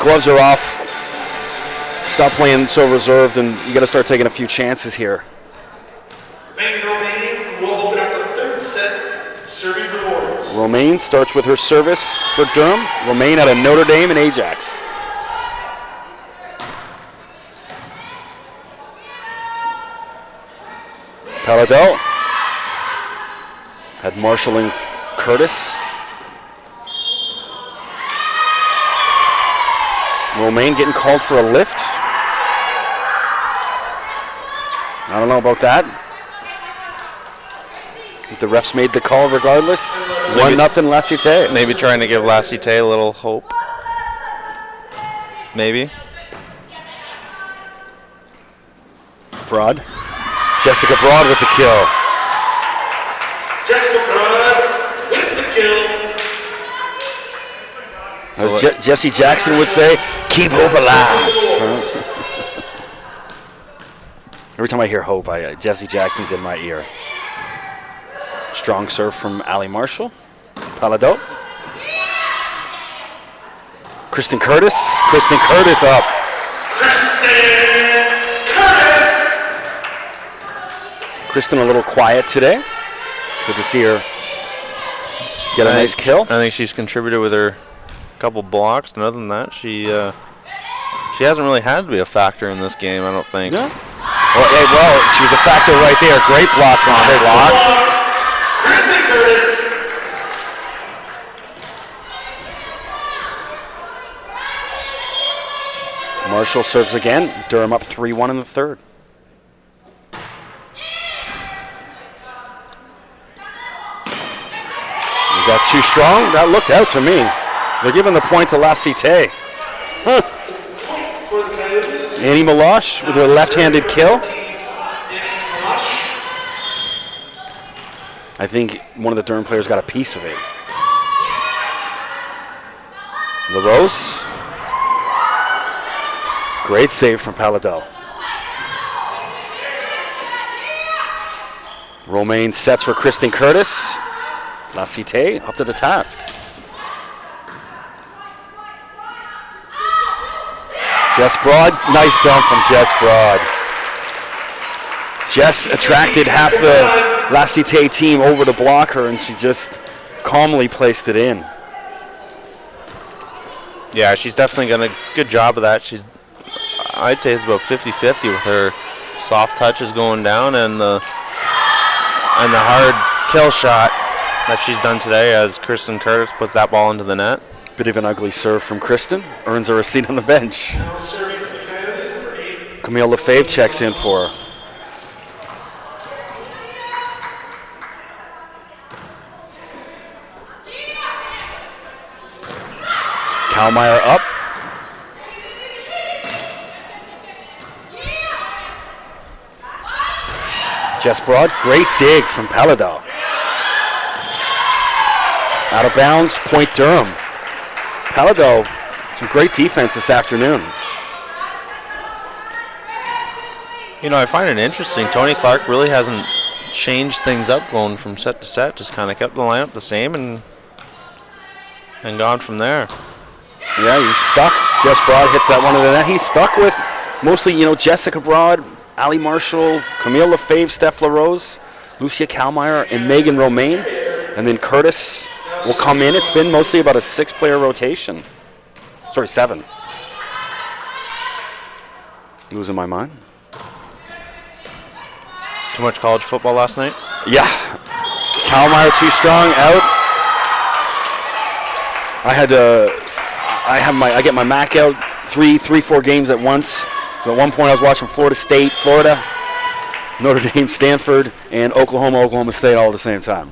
gloves are off stop playing so reserved, and you got to start taking a few chances here. Megan Romaine will open up the third set, serving for Lords. Romaine starts with her service for Durham. Romaine out of Notre Dame and Ajax. Paladel had Marshall and Curtis. Romaine getting called for a lift. I don't know about that. But the refs made the call regardless. 1-0 La Cité. Maybe trying to give La Cité a little hope. Maybe. Broad. Jessica Broad with the kill. Jessica Broad with the kill. As Jesse Jackson would say, keep hope alive. Every time I hear hope, Jesse Jackson's in my ear. Strong serve from Allie Marshall. Palado. Kristen Curtis. Kristen Curtis up. Kristen a little quiet today. Good to see her get a nice kill. I think she's contributed with her couple blocks, and other than that, she hasn't really had to be a factor in this game, I don't think. Yeah. Well, she was a factor right there. Great block from Kristen Curtis. Marshall serves again. Durham up 3-1 in the third. Is that too strong? That looked out to me. They're giving the point to La Cité. Huh. Annie Meloche with her left-handed kill. I think one of the Durham players got a piece of it. LaRose. Great save from Paladel. Romaine sets for Kristen Curtis. La Cité up to the task. Jess Broad, nice dump from Jess Broad. Jess attracted half the La Cité team over to block her, and she just calmly placed it in. Yeah, she's definitely done a good job of that. I'd say it's about 50-50 with her soft touches going down and the hard kill shot that she's done today as Kristen Curtis puts that ball into the net. Bit of an ugly serve from Kristen. Earns her a seat on the bench. Camille Lefebvre checks in for her. Kalmeyer up. Jess Broad, great dig from Paladel. Out of bounds, point Durham. Paladel, some great defense this afternoon. You know, I find it interesting. Tony Clark really hasn't changed things up going from set to set. Just kind of kept the lineup the same and gone from there. Yeah, he's stuck. Jess Broad hits that one in the net. He's stuck with mostly, Jessica Broad, Allie Marshall, Camille Lefebvre, Steph LaRose, Lucia Kalmeyer, and Megan Romaine. And then Curtis will come in. It's been mostly about a 6-player rotation. Sorry, 7. Losing my mind. Too much college football last night? Yeah. Kalmeyer too strong, out. I get my Mac out 4 games at once. So at one point I was watching Florida State, Florida, Notre Dame, Stanford, and Oklahoma State all at the same time.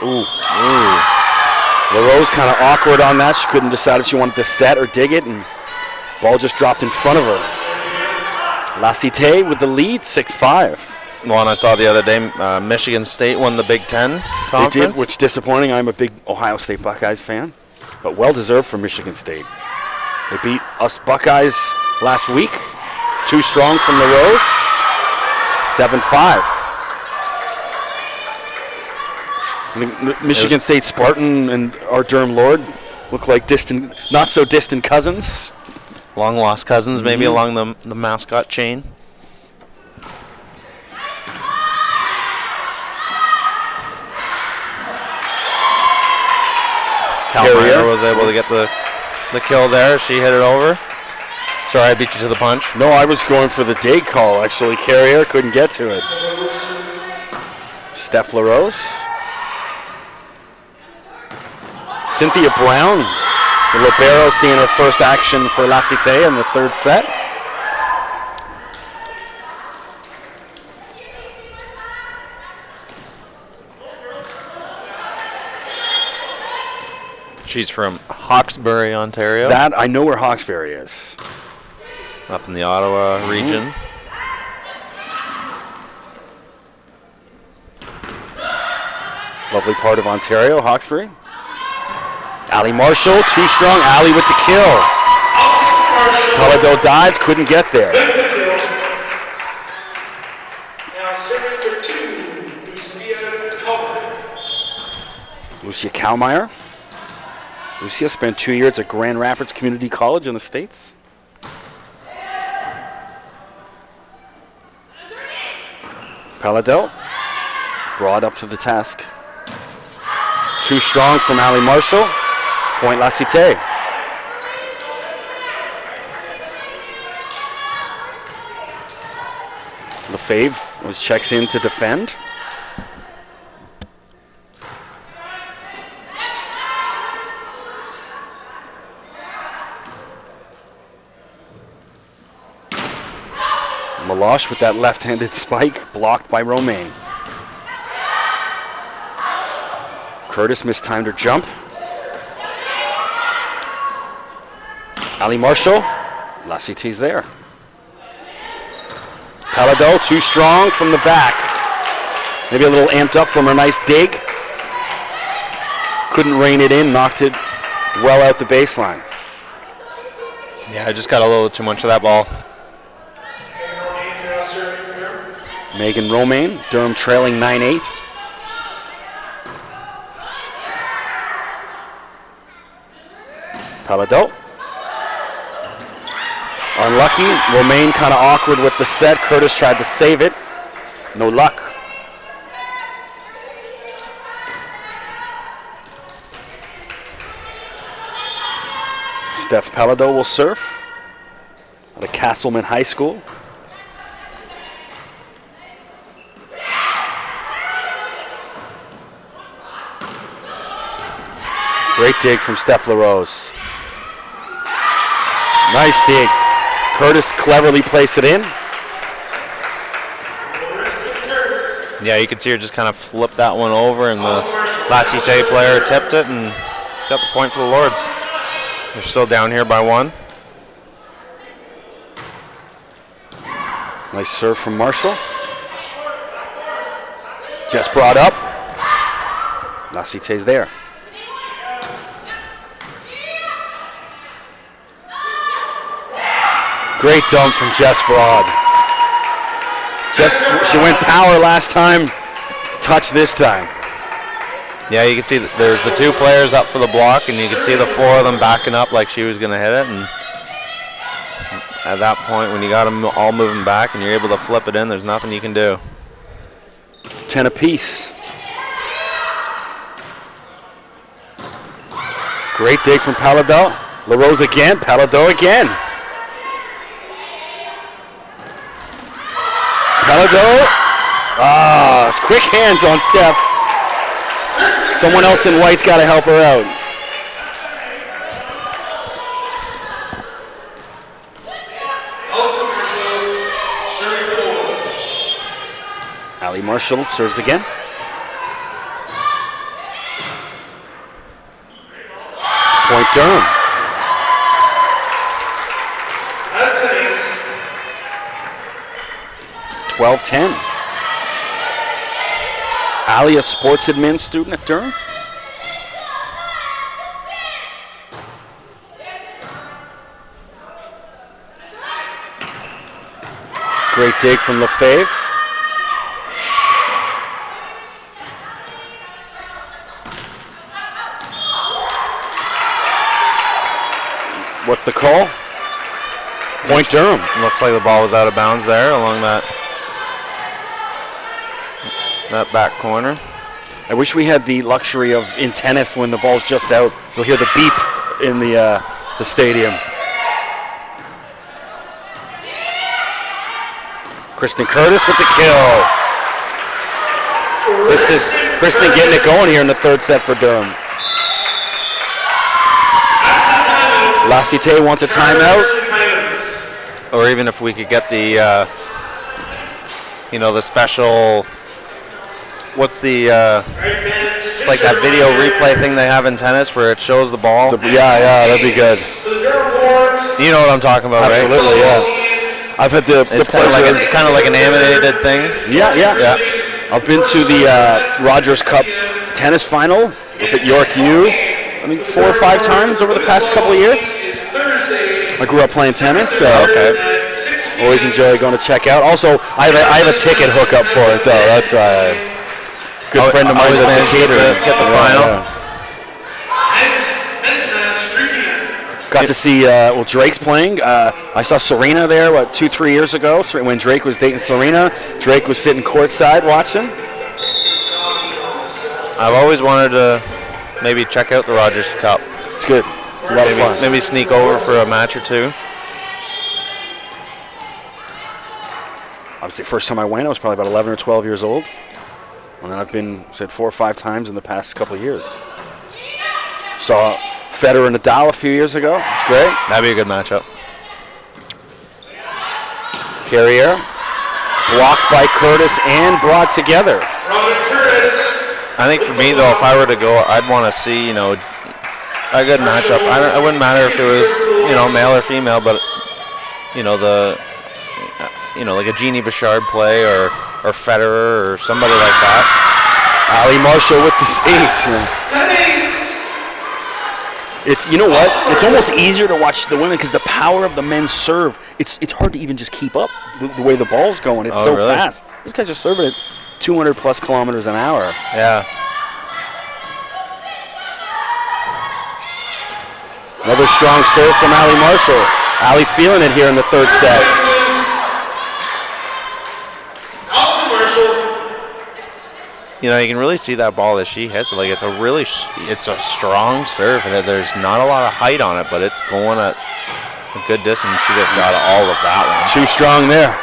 Ooh. LaRose kind of awkward on that. She couldn't decide if she wanted to set or dig it, and ball just dropped in front of her. La Cité with the lead, 6-5. One I saw the other day, Michigan State won the Big Ten conference. They did, which is disappointing. I'm a big Ohio State Buckeyes fan, but well-deserved for Michigan State. They beat us Buckeyes last week. Too strong from LaRose, 7-5. Michigan State Spartan and our Durham Lord Look like distant, not so distant cousins. Long lost cousins, maybe along the mascot chain. Kalmeyer was able to get the kill there. She hit it over. Sorry, I beat you to the punch. No, I was going for the dig call, actually. Carrier couldn't get to it. Steph LaRose. Cynthia Brown, the libero, seeing her first action for La Cité in the third set. She's from Hawkesbury, Ontario. That, I know where Hawkesbury is. Up in the Ottawa region. Lovely part of Ontario, Hawkesbury. Ali Marshall, too strong. Ali with the kill. Palado dived, couldn't get there. Now serving for 2, Lucia Kalmeyer. Lucia Kalmeyer. Lucia spent 2 years at Grand Rapids Community College in the States. Palado, brought up to the task. Too strong from Ali Marshall. Point La Cité. Lefebvre checks in to defend. Meloche with that left-handed spike, blocked by Romaine. Curtis mistimed her jump. Ali Marshall, La Cité's there. Palado, too strong from the back. Maybe a little amped up from her nice dig. Couldn't rein it in, knocked it well out the baseline. Yeah, I just got a little too much of that ball. Megan Romaine, Durham trailing 9-8. Palado. Unlucky. Romaine kind of awkward with the set. Curtis tried to save it. No luck. Steph Palado will serve at a Castleman High School. Great dig from Steph LaRose. Nice dig. Curtis cleverly placed it in. Yeah, you can see her just kind of flip that one over, and the La Cité player tipped it and got the point for the Lords. They're still down here by 1. Nice serve from Marshall. Just brought up. La Cité's there. Great dump from Jess Broad. She went power last time, touch this time. Yeah, you can see that there's the 2 players up for the block, and you can see the 4 of them backing up like she was going to hit it. And at that point, when you got them all moving back and you're able to flip it in, there's nothing you can do. 10 apiece. Great dig from Palado. LaRose again, Palado again. Palado. It's quick hands on Steph. Someone else in white's got to help her out. Ali Marshall serves again. Point Durham. That's an ace. 12-10. Ali, a sports admin student at Durham. Great dig from Lefebvre. What's the call? Point Durham. Looks like the ball was out of bounds there along that back corner. I wish we had the luxury of, in tennis, when the ball's just out, you'll hear the beep in the stadium. Kristen Curtis with the kill. Kristen getting it going here in the third set for Durham. La Cité wants a timeout. Or even if we could get the, the special, what's the, it's like that video replay thing they have in tennis where it shows the ball. Yeah, that'd be good. You know what I'm talking about, right? Absolutely, yeah. I've had the It's pleasure. kind of like an animated thing. Yeah. I've been to the Rogers Cup tennis final up at York U. I mean, 4 or 5 times over the past couple of years. I grew up playing tennis, so always enjoy going to check out. Also, I have a ticket hookup for it, though. That's right. Good friend of mine does the catering. Get the final. Got to see, Drake's playing. I saw Serena there, 2-3 years ago, when Drake was dating Serena. Drake was sitting courtside watching. I've always wanted to maybe check out the Rogers Cup. It's good. It's a lot of fun. Maybe sneak over for a match or two. Obviously, first time I went, I was probably about 11 or 12 years old. And then I've been, 4 or 5 times in the past couple of years. Saw Federer and Nadal a few years ago. It's great. That'd be a good matchup. Carrier, blocked by Curtis and brought together. I think for me, though, if I were to go, I'd want to see, a good matchup. It wouldn't matter if it was, male or female, but, like a Jeannie Bouchard play or Federer or somebody like that. Ali Marshall with the ace. It's, it's almost easier to watch the women because the power of the men's serve, it's hard to even just keep up the way the ball's going. It's so really? fast. These guys are serving at 200 plus kilometers an hour. Yeah. Another strong serve from Ali Marshall. Ali feeling it here in the third set. You can really see that ball that she hits. Like it's a strong serve, and there's not a lot of height on it, but it's going at a good distance. She just got all of that one. Too strong there.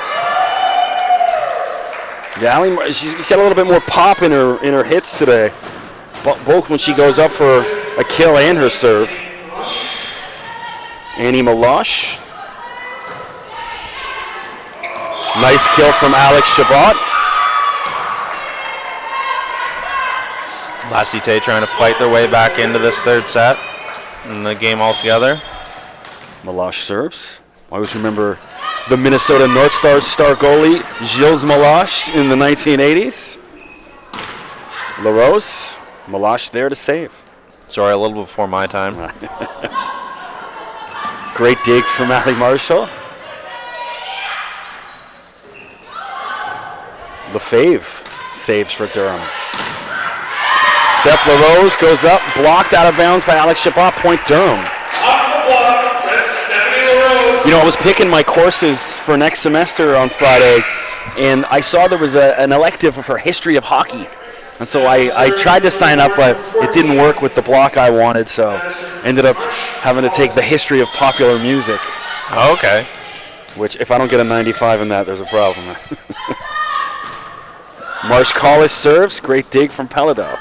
Yeah, Ali, she's got a little bit more pop in her hits today, both when she goes up for a kill and her serve. Annie Meloche. Nice kill from Alex Shabbat. La Cité trying to fight their way back into this third set and the game altogether. Meloche serves. I always remember the Minnesota North Stars star goalie, Gilles Meloche, in the 1980s. LaRose, Meloche there to save. Sorry, a little before my time. Great dig from Ali Marshall. LaFave saves for Durham. Steph LaRose goes up, blocked out of bounds by Alex Shabbat, point Durham. Off the block, that's Stephanie LaRose. I was picking my courses for next semester on Friday, and I saw there was an elective for history of hockey. And so I tried to sign up, but it didn't work with the block I wanted, so ended up having to take the history of popular music. Oh, okay. Which, if I don't get a 95 in that, there's a problem. Marsh Collis serves. Great dig from Pelado.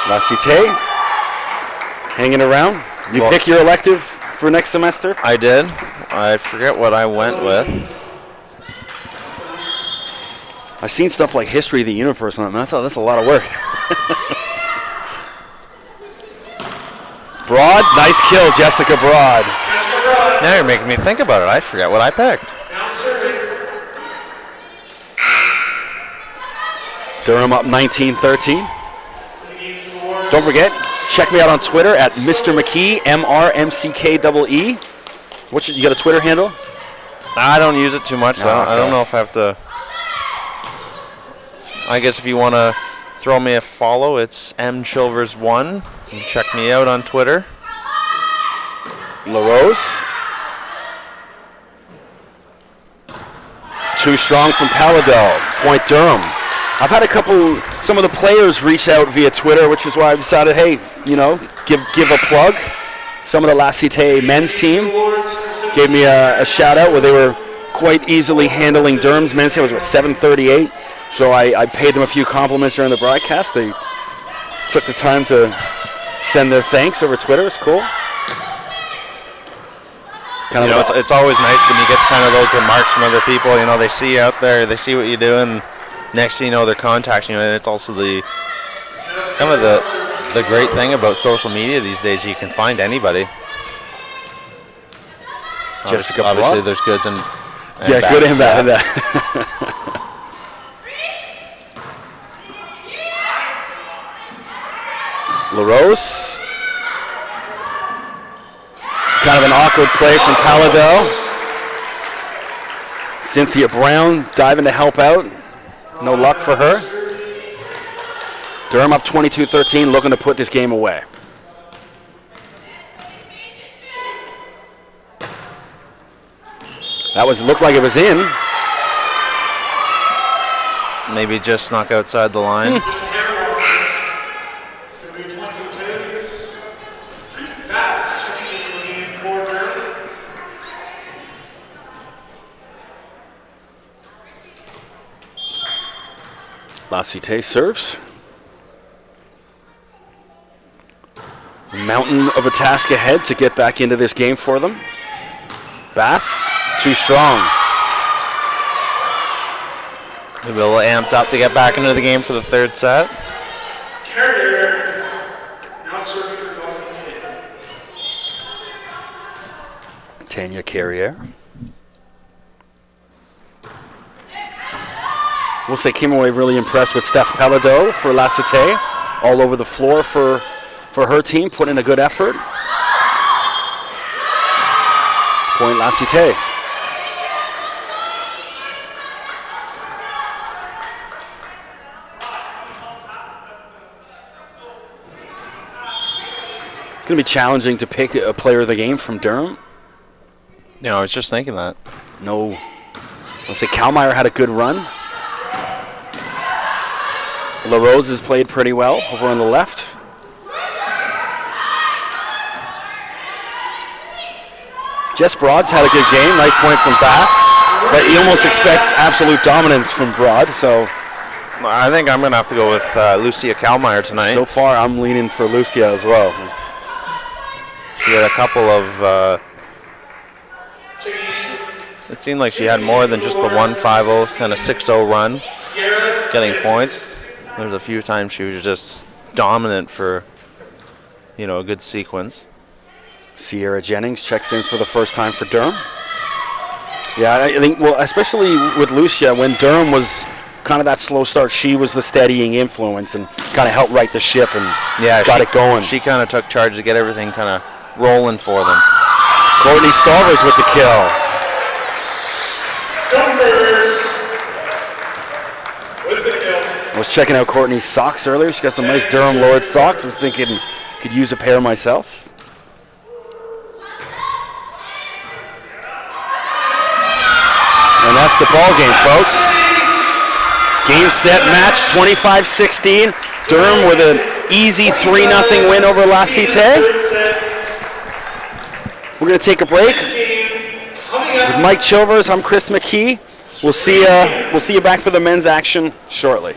La Cité hanging around. You pick your elective for next semester? I did. I forget what I went with. I've seen stuff like History of the Universe on it. That's a lot of work. Broad, nice kill, Jessica Broad. Now you're making me think about it. I forget what I picked. Durham up 19-13. Don't forget, check me out on Twitter at Mr. McKee, MRMCKEE. You got a Twitter handle? I don't use it too much, so Oh, okay. I don't know if I have to. I guess if you want to throw me a follow. It's mchilvers1. You can check me out on Twitter. LaRose. Too strong from Palladel. Point Durham. I've had some of the players reach out via Twitter, which is why I decided, hey, give a plug. Some of the La Cité men's team gave me a shout out where they were quite easily handling Durham's men's team. It was 738. So I paid them a few compliments during the broadcast. They took the time to send their thanks over Twitter. It's cool. It's always nice when you get kind of those remarks from other people. They see you out there, they see what you do, and next thing you know, they're contacting you. And it's also the great thing about social media these days. You can find anybody. Jessica obviously there's goods and yeah, good and bad. LaRose. Kind of an awkward play from Palladel. Cynthia Brown diving to help out. No luck for her. Durham up 22-13, looking to put this game away. Looked like it was in. Maybe just snuck outside the line. La Cité serves. A mountain of a task ahead to get back into this game for them. Bath, too strong. Maybe a little amped up to get back into the game for the third set. Carrier now serving for La Cité. Tanya Carrier. We'll say came away really impressed with Steph Palladel for La Cité. All over the floor for her team, put in a good effort. Point La Cité. It's going to be challenging to pick a player of the game from Durham. I was just thinking that. No. Let's say Kalmeyer had a good run. LaRose has played pretty well over on the left. Jess Broad's had a good game. Nice point from Bath. But you almost expect absolute dominance from Broad. So I think I'm going to have to go with Lucia Kalmeyer tonight. So far, I'm leaning for Lucia as well. She had a couple of... it seemed like she had more than just the 1-5-0, kind of 6-0 run, getting points. There's a few times she was just dominant for, a good sequence. Sierra Jennings checks in for the first time for Durham. Yeah, I think, especially with Lucia, when Durham was kind of that slow start, she was the steadying influence and kind of helped right the ship and got it going. She kind of took charge to get everything kind of rolling for them. Courtney Starvers with the kill. Starvers with the kill. I was checking out Courtney's socks earlier. She's got some nice Durham Lord socks. I was thinking could use a pair myself. And that's the ball game, folks. Game, set, match, 25-16. Durham with an easy 3-0 win over La Cité. We're going to take a break. With Mike Chilvers, I'm Chris McKee. We'll see you back for the men's action shortly.